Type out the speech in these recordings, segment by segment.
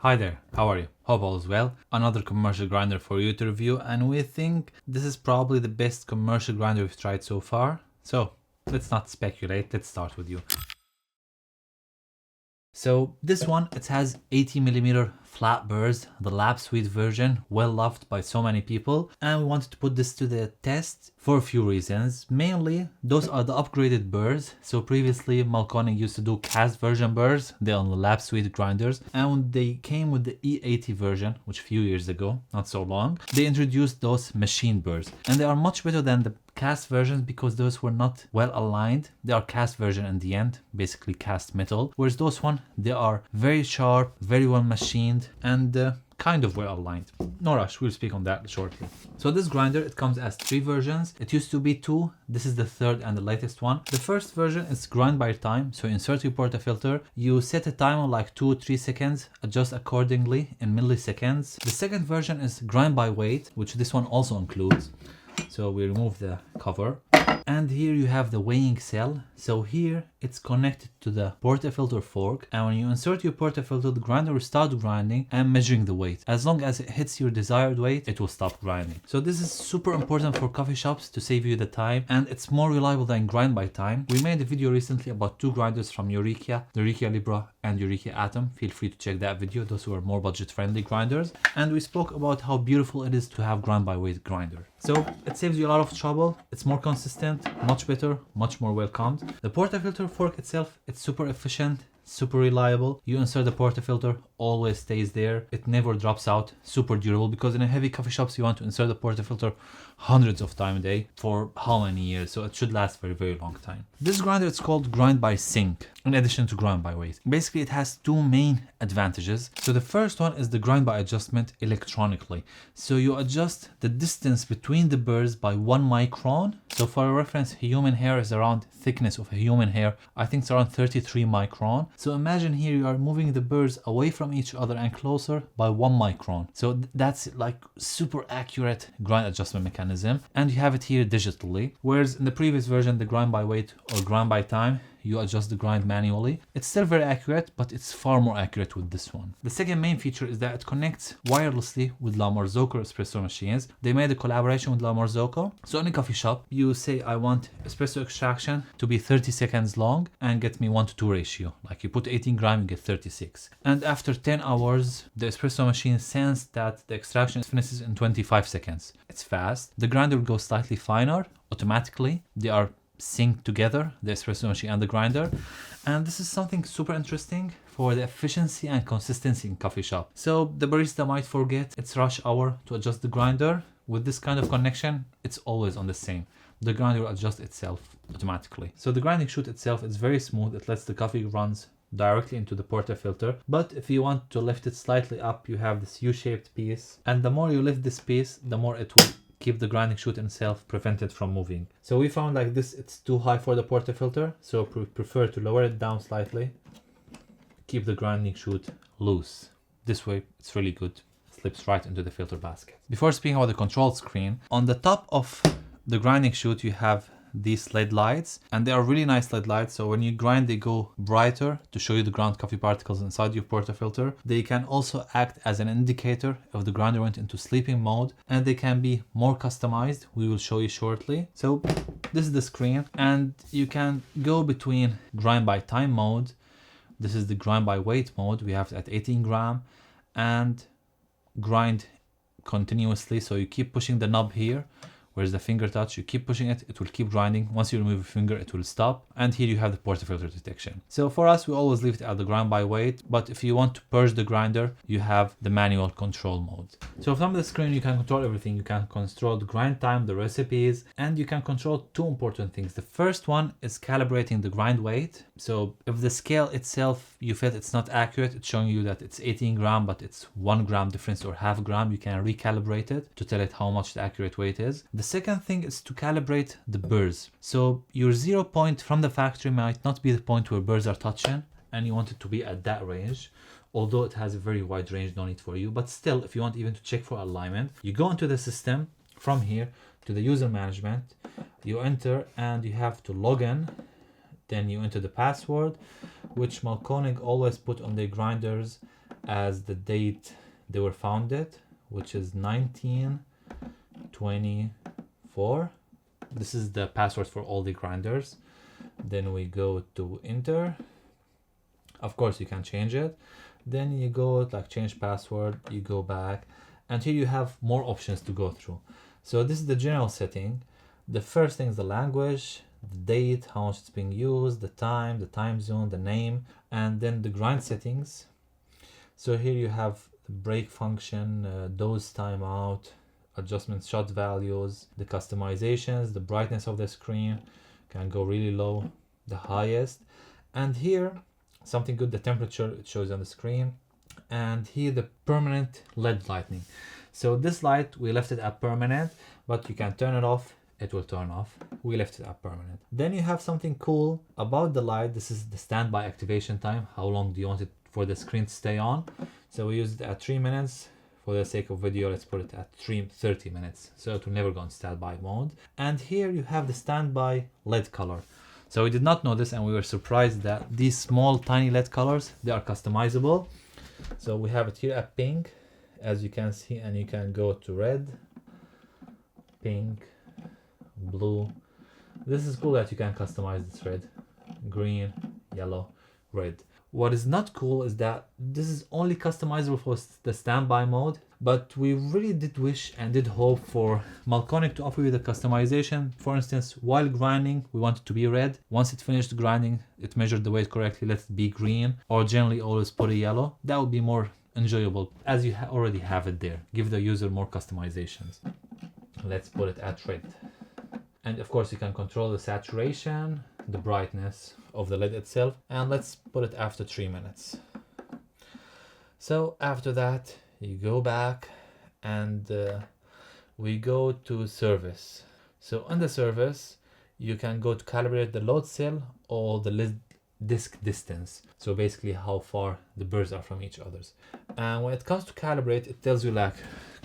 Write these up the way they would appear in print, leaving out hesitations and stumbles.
Hi there, how are you? Hope all is well. Another commercial grinder for you to review, and we think this is probably the best commercial grinder we've tried so far. So let's not speculate, let's start with you. So this one, it has 80mm flat burrs, the lab suite version, well loved by so many people, and we wanted to put this to the test for a few reasons. Mainly, those are the upgraded burrs. So previously Mahlkonig used to do cast version burrs, they're on the lab suite grinders, and when they came with the E80 version, which a few years ago, not so long, they introduced those machine burrs, and they are much better than the cast versions because those were not well aligned. They are cast version in the end, basically cast metal, whereas those one, they are very sharp, very well machined, and kind of well aligned. No rush, we'll speak on that shortly. So this grinder, it comes as 3 versions. It used to be 2, this is the 3rd and the latest one. The first version is grind by time, so insert your portafilter, you set a timer like 2-3 seconds, adjust accordingly in milliseconds. The second version is grind by weight, which this one also includes. So we remove the cover, and here you have the weighing cell. So here it's connected to the portafilter fork, and when you insert your portafilter, the grinder will start grinding and measuring the weight. As long as it hits your desired weight, it will stop grinding. So this is super important for coffee shops to save you the time, and it's more reliable than grind by time. We made a video recently about 2 grinders from Eureka, the Eureka Libra and Eureka Atom. Feel free to check that video, those were more budget friendly grinders, and we spoke about how beautiful it is to have grind by weight grinder. So it saves you a lot of trouble, it's more consistent, much better, much more welcomed. The portafilter fork itself, it's super efficient, super reliable. You insert the portafilter, always stays there, it never drops out, super durable, because in a heavy coffee shops you want to insert the portafilter hundreds of times a day for how many years, so it should last for a very long time. This grinder, it's called grind by sync in addition to grind by weight. Basically it has 2 main advantages. So the first one is the grind by adjustment electronically. So you adjust the distance between the burrs by 1 micron. So for a reference, human hair is around thickness of a human hair, I think it's around 33 micron. So imagine here you are moving the burrs away from each other and closer by 1 micron. So that's like super accurate grind adjustment mechanism, and you have it here digitally. Whereas in the previous version, the grind by weight or grind by time, you adjust the grind manually. It's still very accurate, but it's far more accurate with this one. The second main feature is that it connects wirelessly with La Marzocco espresso machines. They made a collaboration with La Marzocco. So in a coffee shop, you say, I want espresso extraction to be 30 seconds long and get me 1:2 ratio. Like you put 18 grams, you get 36. And after 10 hours, the espresso machine sensed that the extraction finishes in 25 seconds. It's fast. The grinder will go slightly finer automatically. They are synced together, the espresso machine and the grinder, and this is something super interesting for the efficiency and consistency in coffee shop. So the barista might forget it's rush hour to adjust the grinder. With this kind of connection, it's always on the same. The grinder will adjust itself automatically. So the grinding chute itself is very smooth. It lets the coffee runs directly into the portafilter, but if you want to lift it slightly up, you have this U-shaped piece, and the more you lift this piece, the more it will keep the grinding chute itself prevented from moving. So we found like this, it's too high for the portafilter, so prefer to lower it down slightly, keep the grinding chute loose. This way it's really good, slips right into the filter basket. Before speaking about the control screen, on the top of the grinding chute you have these LED lights, and they are really nice LED lights. So when you grind, they go brighter to show you the ground coffee particles inside your portafilter. They can also act as an indicator if the grinder went into sleeping mode, and they can be more customized. We will show you shortly. So this is the screen, and you can go between grind by time mode. This is the grind by weight mode. We have it at 18 gram, and grind continuously. So you keep pushing the knob here. Where's the finger touch, you keep pushing it, it will keep grinding. Once you remove your finger, it will stop. And here you have the portafilter detection. So for us, we always leave it at the grind by weight, but if you want to purge the grinder, you have the manual control mode. So from the screen, you can control everything. You can control the grind time, the recipes, and you can control 2 important things. The first one is calibrating the grind weight. So if the scale itself, you feel it's not accurate, it's showing you that it's 18 gram, but it's 1 gram difference or half gram, you can recalibrate it to tell it how much the accurate weight is. The second thing is to calibrate the burrs. So your 0 point from the factory might not be the point where burrs are touching, and you want it to be at that range. Although it has a very wide range, no need for you, but still, if you want even to check for alignment, you go into the system from here to the user management, you enter and you have to log in. Then you enter the password, which Mahlkonig always put on their grinders, as the date they were founded, which is 1924. This is the password for all the grinders. Then we go to enter. Of course you can change it. Then you go like change password, you go back, and here you have more options to go through. So this is the general setting. The first thing is the language, the date, how much it's being used, the time zone, the name, and then the grind settings. So here you have the break function, dose timeout, adjustments, shot values, the customizations, the brightness of the screen, can go really low, the highest, and here something good, the temperature it shows on the screen, and here the permanent LED lighting. So this light we left it at permanent, but you can turn it off, it will turn off. We left it at permanent. Then you have something cool about the light. This is the standby activation time. How long do you want it for the screen to stay on? So we used it at 3 minutes. For the sake of video, let's put it at 30 minutes. So it will never go in standby mode. And here you have the standby LED color. So we did not know this, and we were surprised that these small tiny LED colors, they are customizable. So we have it here at pink, as you can see, and you can go to red, pink, blue. This is cool that you can customize this red, green, yellow, red. What is not cool is that this is only customizable for the standby mode, but we really did wish and did hope for Mahlkonig to offer you the customization. For instance, while grinding, we want it to be red. Once it finished grinding, it measured the weight correctly, let it be green, or generally always put a yellow. That would be more enjoyable, as you already have it there. Give the user more customizations. Let's put it at red. And of course you can control the saturation, the brightness of the LED itself, and let's put it after 3 minutes. So after that you go back and we go to service. So on the service you can go to calibrate the load cell or the disk distance, so basically how far the burrs are from each others. And when it comes to calibrate, it tells you like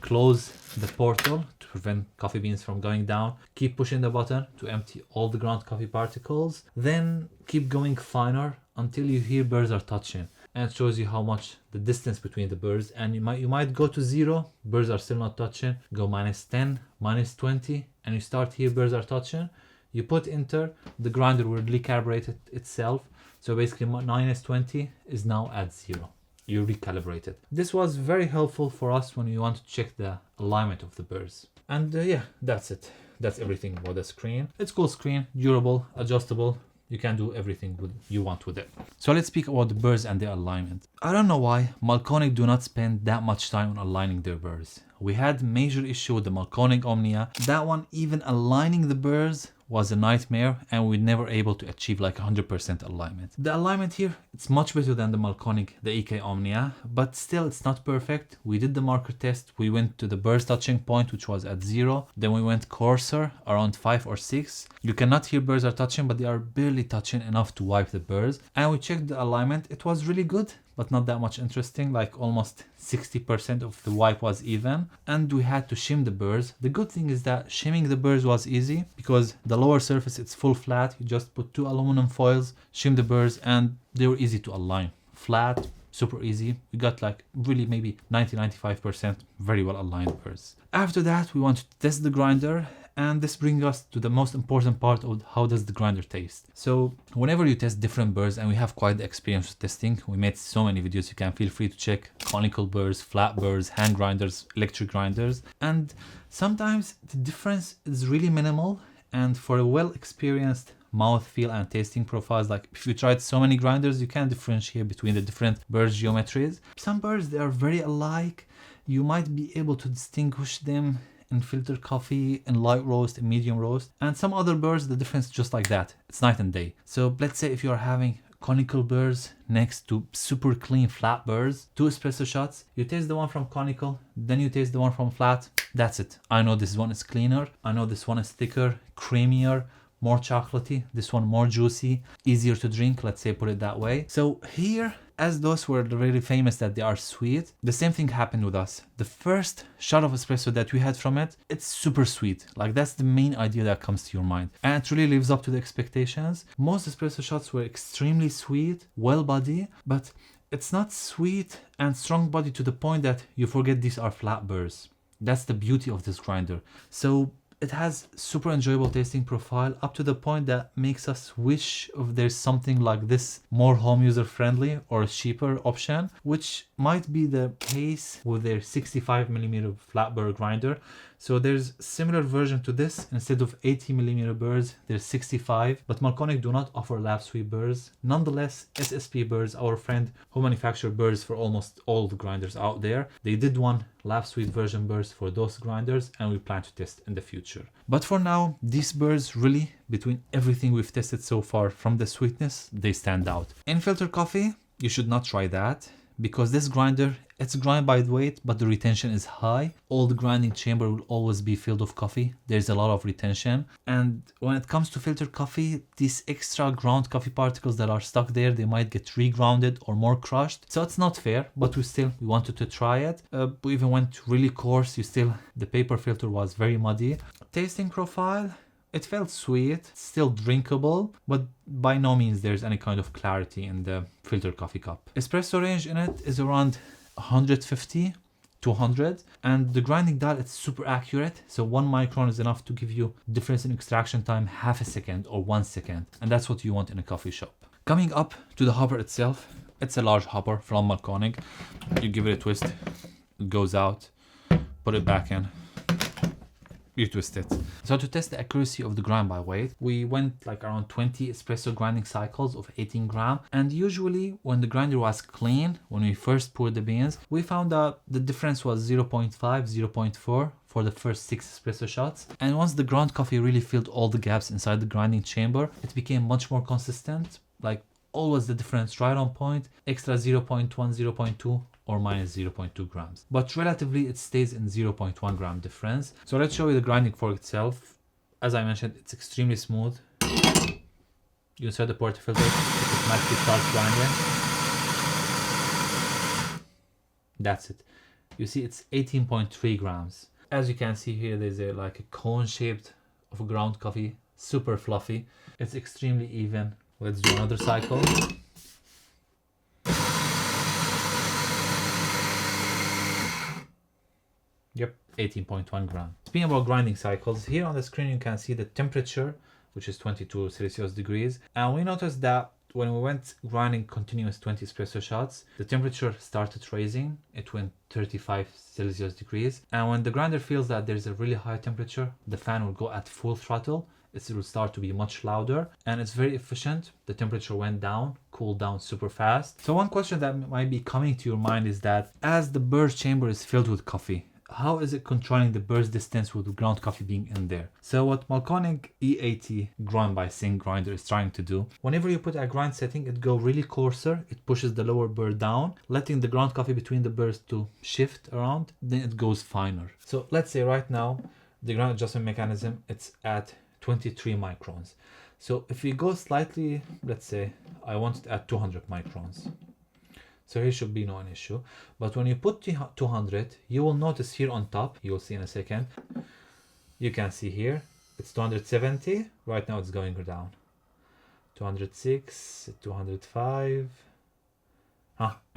close the portal to prevent coffee beans from going down, keep pushing the button to empty all the ground coffee particles, then keep going finer until you hear burrs are touching, and it shows you how much the distance between the burrs. And you might go to 0, burrs are still not touching, go -10, -20, and you start here burrs are touching. You put enter, the grinder will recalibrate it itself. So basically -20 is now at 0. You recalibrate it. This was very helpful for us when you want to check the alignment of the burrs. And yeah, that's it. That's everything about the screen. It's a cool screen, durable, adjustable. You can do everything you want with it. So let's speak about the burrs and their alignment. I don't know why Mahlkonig do not spend that much time on aligning their burrs. We had major issue with the Mahlkonig Omnia. That one, even aligning the burrs was a nightmare, and we never able to achieve like 100% alignment. The alignment here, it's much better than the Mahlkonig, the EK Omnia, but still it's not perfect. We did the marker test. We went to the burrs touching point, which was at 0. Then we went coarser, around 5 or 6. You cannot hear burrs are touching, but they are barely touching enough to wipe the burrs. And we checked the alignment. It was really good, but not that much interesting, like almost 60% of the wipe was even, and we had to shim the burrs. The good thing is that shimming the burrs was easy because the lower surface, it's full flat. You just put 2 aluminum foils, shim the burrs, and they were easy to align. Flat, super easy. We got like really maybe 90-95% very well aligned burrs. After that, we want to test the grinder. And this brings us to the most important part of how does the grinder taste. So whenever you test different burrs, and we have quite the experience with testing, we made so many videos, you can feel free to check conical burrs, flat burrs, hand grinders, electric grinders. And sometimes the difference is really minimal. And for a well-experienced mouth feel and tasting profiles, like if you tried so many grinders, you can differentiate between the different burrs geometries. Some burrs, they are very alike. You might be able to distinguish them in filtered coffee, in light roast, in medium roast, and some other burrs, the difference is just like that. It's night and day. So let's say if you're having conical burrs next to super clean flat burrs, 2 espresso shots, you taste the one from conical, then you taste the one from flat. That's it. I know this one is cleaner. I know this one is thicker, creamier, more chocolatey. This one more juicy, easier to drink, let's say, put it that way. So here, as those were really famous that they are sweet, the same thing happened with us. The first shot of espresso that we had from it, it's super sweet. Like that's the main idea that comes to your mind. And it really lives up to the expectations. Most espresso shots were extremely sweet, well body, but it's not sweet and strong body to the point that you forget these are flat burrs. That's the beauty of this grinder. So it has super enjoyable tasting profile up to the point that makes us wish if there's something like this more home user friendly or a cheaper option, which might be the case with their 65mm flat burr grinder. So there's similar version to this. Instead of 80mm burrs, there's 65, but Mahlkonig do not offer lap sweep burrs. Nonetheless, SSP burrs, our friend who manufacture burrs for almost all the grinders out there, they did one lap sweep version burrs for those grinders, and we plan to test in the future. But for now, these burrs really, between everything we've tested so far from the sweetness, they stand out. In filter coffee, you should not try that, because this grinder, it's grind by weight, but the retention is high. All the grinding chamber will always be filled with coffee. There's a lot of retention. And when it comes to filter coffee, these extra ground coffee particles that are stuck there, they might get regrounded or more crushed. So it's not fair, but we wanted to try it. We even went really coarse. The paper filter was very muddy. Tasting profile, it felt sweet, still drinkable, but by no means there's any kind of clarity in the filter coffee cup. Espresso range in it is around 150 to 100, and the grinding dial, it's super accurate. So 1 micron is enough to give you difference in extraction time half a second or 1 second, and that's what you want in a coffee shop. Coming up to the hopper itself, it's a large hopper from Mahlkonig. You give it a twist, it goes out, put it back in, you twist it. So to test the accuracy of the grind by weight, we went like around 20 espresso grinding cycles of 18 gram. And usually when the grinder was clean, when we first poured the beans, we found out the difference was 0.5, 0.4 for the first 6 espresso shots. And once the ground coffee really filled all the gaps inside the grinding chamber, it became much more consistent, like always the difference right on point, extra 0.1, 0.2 or minus 0.2 grams. But relatively it stays in 0.1 gram difference. So let's show you the grinding fork itself. As I mentioned, it's extremely smooth. You insert the portafilter, it automatically starts grinding. That's it. You see it's 18.3 grams. As you can see here, there's like a cone shaped of ground coffee, super fluffy. It's extremely even. Let's do another cycle. Yep, 18.1 gram. Speaking about grinding cycles, here on the screen you can see the temperature, which is 22 Celsius degrees. And we noticed that when we went grinding continuous 20 espresso shots, the temperature started raising. It went 35 Celsius degrees. And when the grinder feels that there's a really high temperature, the fan will go at full throttle. It will start to be much louder, and it's very efficient. The temperature went down, cooled down super fast. So one question that might be coming to your mind is that as the burst chamber is filled with coffee, how is it controlling the burst distance with the ground coffee being in there? So what Mahlkonig E80 grind by sink grinder is trying to do, whenever you put a grind setting, it go really coarser, it pushes the lower burr down, letting the ground coffee between the burrs to shift around, then it goes finer. So let's say right now, the ground adjustment mechanism, it's at 23 microns. So if we go slightly, let's say I want it at 200 microns. So here should be no issue. But when you put 200, you will notice here on top, you will see in a second, you can see here, it's 270. Right now it's going down. 206, 205.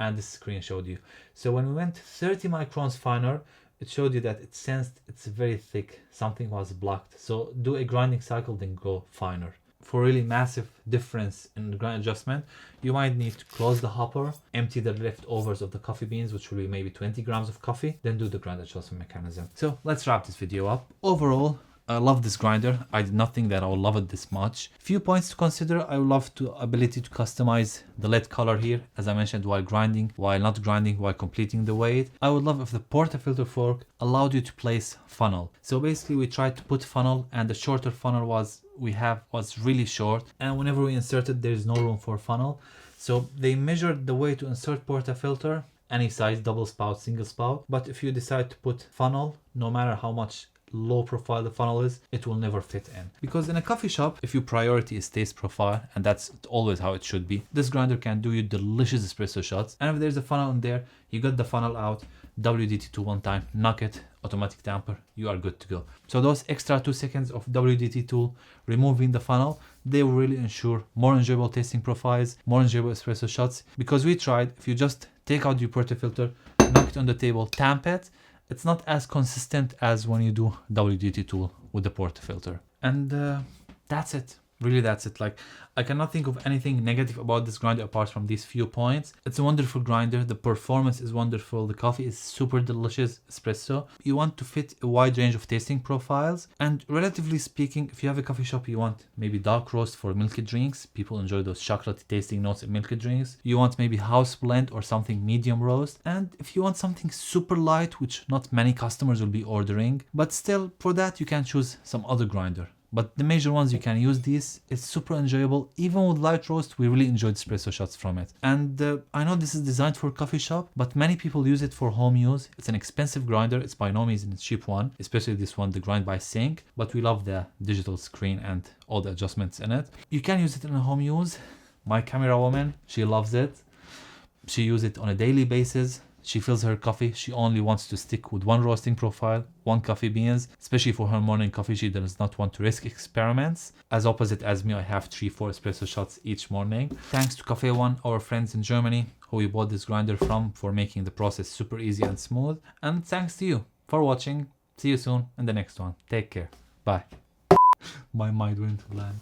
And this screen showed you. So when we went 30 microns finer, it showed you that it sensed it's very thick, something was blocked. So do a grinding cycle, then go finer. For really massive difference in the grind adjustment, you might need to close the hopper, empty the leftovers of the coffee beans, which will be maybe 20 grams of coffee, then do the grind adjustment mechanism. So let's wrap this video up. Overall, I love this grinder. I did not think that I would love it this much. Few points to consider. I would love the ability to customize the LED color here, as I mentioned, while grinding, while not grinding, while completing the weight. I would love if the portafilter fork allowed you to place funnel. So basically we tried to put funnel, and the shorter funnel was really short, and whenever we inserted, there's no room for funnel. So they measured the way to insert portafilter, any size, double spout, single spout. But if you decide to put funnel, no matter how much low profile the funnel is, it will never fit in. Because in a coffee shop, if your priority is taste profile, and that's always how it should be, this grinder can do you delicious espresso shots. And if there's a funnel in there, you got the funnel out, WDT tool one time, knock it, automatic tamper, you are good to go. So those extra 2 seconds of WDT tool removing the funnel, they will really ensure more enjoyable tasting profiles, more enjoyable espresso shots. Because we tried, if you just take out your portafilter, knock it on the table, tamp it, it's not as consistent as when you do WDT tool with the portafilter. And that's it. Really, that's it. Like, I cannot think of anything negative about this grinder apart from these few points. It's a wonderful grinder. The performance is wonderful. The coffee is super delicious espresso. You want to fit a wide range of tasting profiles. And relatively speaking, if you have a coffee shop, you want maybe dark roast for milky drinks. People enjoy those chocolatey tasting notes in milky drinks. You want maybe house blend or something medium roast. And if you want something super light, which not many customers will be ordering, but still for that, you can choose some other grinder. But the major ones you can use these. It's super enjoyable. Even with light roast, we really enjoyed espresso shots from it. And I know this is designed for coffee shop, but many people use it for home use. It's an expensive grinder. It's by no means a cheap one, especially this one, the grind by sink. But we love the digital screen and all the adjustments in it. You can use it in a home use. My camera woman, she loves it. She uses it on a daily basis. She fills her coffee. She only wants to stick with one roasting profile, one coffee beans, especially for her morning coffee. She does not want to risk experiments. As opposite as me, I have 3-4 espresso shots each morning. Thanks to Cafe One, our friends in Germany, who we bought this grinder from, for making the process super easy and smooth. And thanks to you for watching. See you soon in the next one. Take care. Bye. My mind went blank.